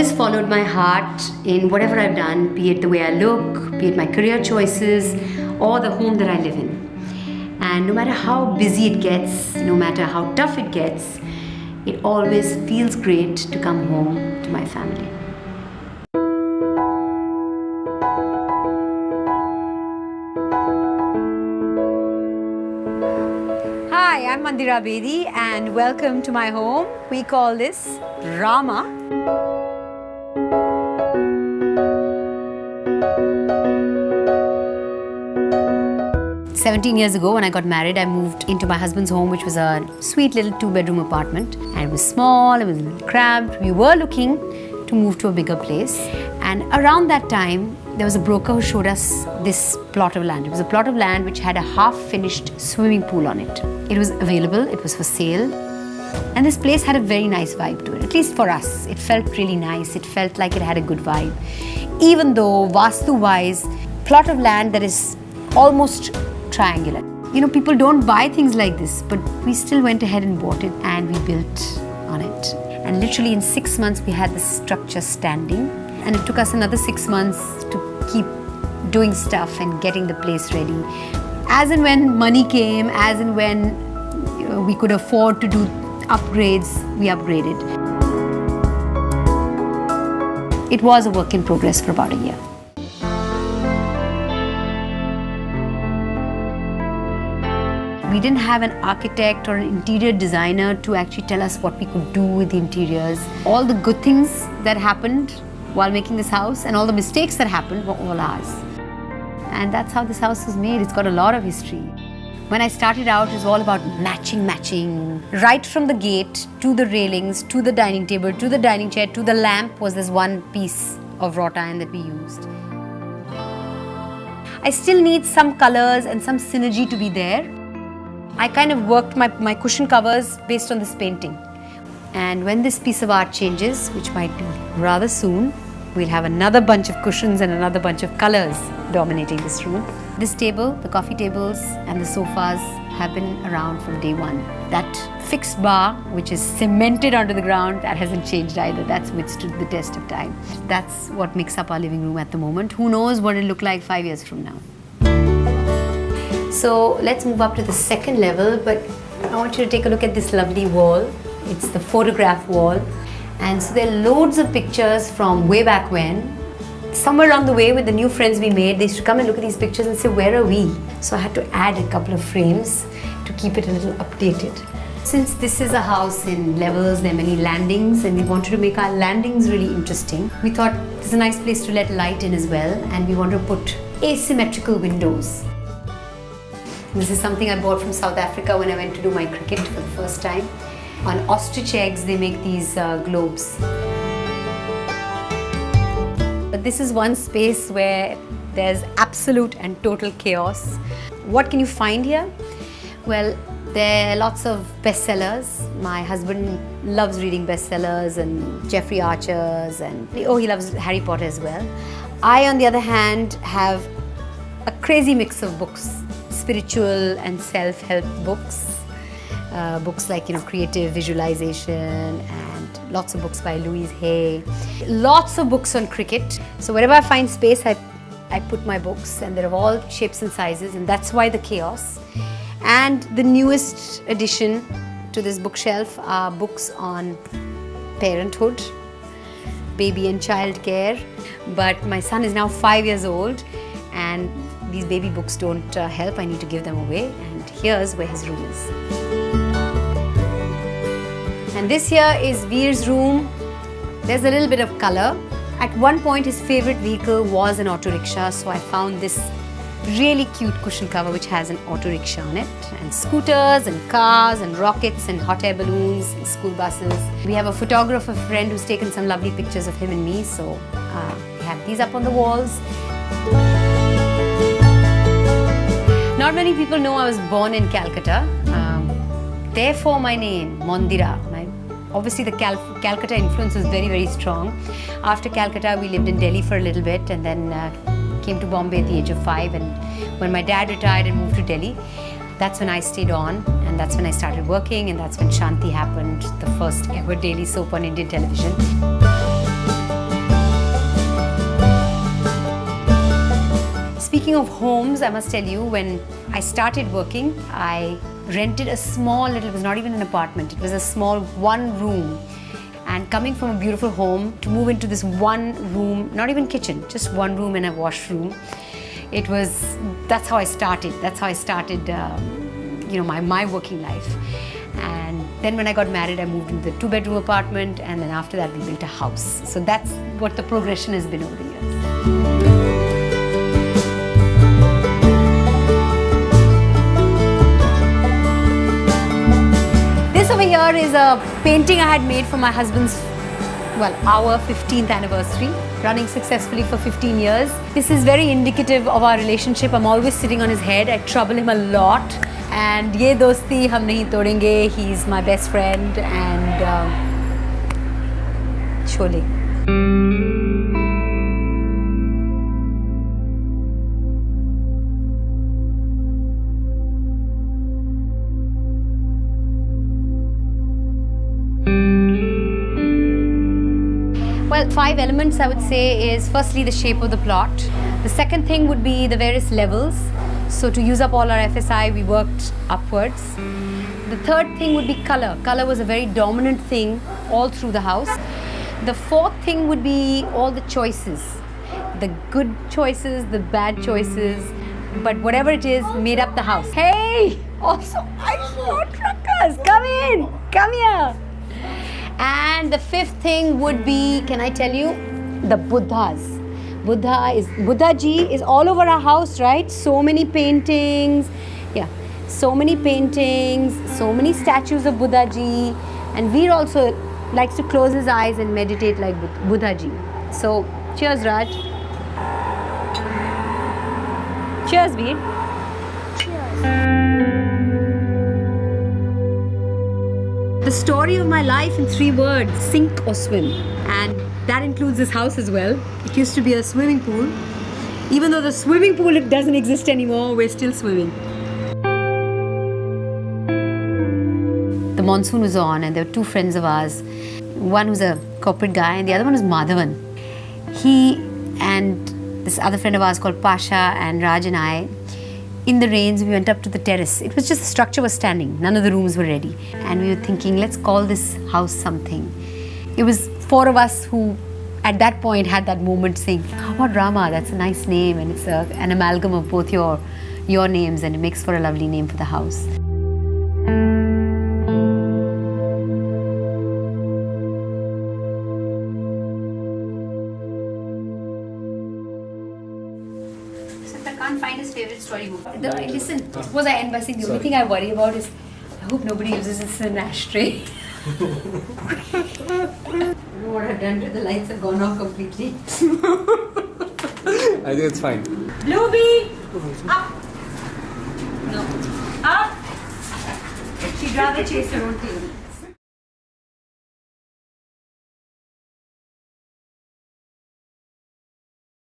always followed my heart in whatever I've done, be it the way I look, be it my career choices, or the home that I live in. And no matter how busy it gets, no matter how tough it gets, it always feels great to come home to my family. Hi, I'm Mandira Bedi and welcome to my home. We call this RaMa. 17 years ago when I got married, I moved into my husband's home, which was a sweet little 2-bedroom apartment. And it was small, it was a little cramped. We were looking to move to a bigger place. And around that time, there was a broker who showed us this plot of land. It was a plot of land which had a half-finished swimming pool on it. It was available, it was for sale. And this place had a very nice vibe to it, at least for us. It felt really nice, it felt like it had a good vibe. Even though, Vastu-wise, plot of land that is almost triangular. You know, people don't buy things like this, but we still went ahead and bought it and we built on it. And literally in 6 months, we had this structure standing. And it took us another 6 months to keep doing stuff and getting the place ready. As and when money came, as and when we could afford to do upgrades, we upgraded. It was a work in progress for about a year. We didn't have an architect or an interior designer to actually tell us what we could do with the interiors. All the good things that happened while making this house and all the mistakes that happened were all ours. And that's how this house was made. It's got a lot of history. When I started out, it was all about matching. Right from the gate to the railings, to the dining table, to the dining chair, to the lamp was this one piece of wrought iron that we used. I still need some colors and some synergy to be there. I kind of worked my cushion covers based on this painting. And when this piece of art changes, which might be rather soon, we'll have another bunch of cushions and another bunch of colors dominating this room. This table, the coffee tables and the sofas have been around from day one. That fixed bar, which is cemented onto the ground, that hasn't changed either. That's withstood the test of time. That's what makes up our living room at the moment. Who knows what it'll look like 5 years from now. So let's move up to the second level, but I want you to take a look at this lovely wall. It's the photograph wall. And so there are loads of pictures from way back when. Somewhere along the way with the new friends we made, they used to come and look at these pictures and say, where are we? So I had to add a couple of frames to keep it a little updated. Since this is a house in levels, there are many landings and we wanted to make our landings really interesting. We thought this is a nice place to let light in as well, and we want to put asymmetrical windows. This is something I bought from South Africa when I went to do my cricket for the first time. On ostrich eggs, they make these globes. But this is one space where there's absolute and total chaos. What can you find here? Well, there are lots of bestsellers. My husband loves reading bestsellers and Jeffrey Archer's and he loves Harry Potter as well. I, on the other hand, have a crazy mix of books. Spiritual and self-help books. Books like, creative visualization and lots of books by Louise Hay. Lots of books on cricket. So wherever I find space, I put my books, and they're of all shapes and sizes, and that's why the chaos. And the newest addition to this bookshelf are books on parenthood, baby and child care. But my son is now 5 years old, and these baby books don't help. I need to give them away, and here's where his room is. And this here is Veer's room. There's a little bit of color. At one point, his favorite vehicle was an auto rickshaw, so I found this really cute cushion cover which has an auto rickshaw on it, and scooters and cars and rockets and hot air balloons and school buses. We have a photographer friend who's taken some lovely pictures of him and me, so we have these up on the walls. Not many people know I was born in Calcutta. Therefore my name, Mandira. Obviously the Calcutta influence was very, very strong. After Calcutta, we lived in Delhi for a little bit and then came to Bombay at the age of 5. And when my dad retired and moved to Delhi, that's when I stayed on, and that's when I started working, and that's when Shanti happened, the first ever daily soap on Indian television. of homes, I must tell you, when I started working, I rented a small little, it was not even an apartment, it was a small one room. And coming from a beautiful home to move into this one room, not even kitchen, just one room and a washroom, that's how I started. That's how I started, my working life. And then when I got married, I moved into the 2-bedroom apartment, and then after that we built a house. So that's what the progression has been over the years. This over here is a painting I had made for my husband's, our 15th anniversary, running successfully for 15 years. This is very indicative of our relationship. I'm always sitting on his head. I trouble him a lot. And ye dosti hum nahi todenge. He's my best friend. And Chole. Well, 5 elements I would say is firstly the shape of the plot. The second thing would be the various levels. So to use up all our FSI, we worked upwards. The third thing would be color. Color was a very dominant thing all through the house. The fourth thing would be all the choices. The good choices, the bad choices, but whatever it is, made up the house. Hey! Also, my floor truckers, come in! Come here! And the fifth thing would be, can I tell you, the Buddhas. Buddha Ji is all over our house, right? So many paintings, so many paintings, so many statues of Buddha Ji. And Veer also likes to close his eyes and meditate like Buddha Ji. So, cheers, Raj. Cheers, Veer. The story of my life in 3 words, sink or swim. And that includes this house as well. It used to be a swimming pool. Even though the swimming pool doesn't exist anymore, we're still swimming. The monsoon was on and there were 2 friends of ours. One was a corporate guy and the other one was Madhavan. He and this other friend of ours called Pasha and Raj and I, in the rains, we went up to the terrace. It was just the structure was standing. None of the rooms were ready. And we were thinking, let's call this house something. It was 4 of us who, at that point, had that moment saying, how about RaMa? That's a nice name. And it's an amalgam of both your names. And it makes for a lovely name for the house. Can't find his favorite storybook. Listen, suppose I end by saying the only thing I worry about is I hope nobody uses this as an ashtray. I don't know what I've done to the lights have gone off completely. I think it's fine. Bluebee! Up! No. Up! She'd rather chase her own tail.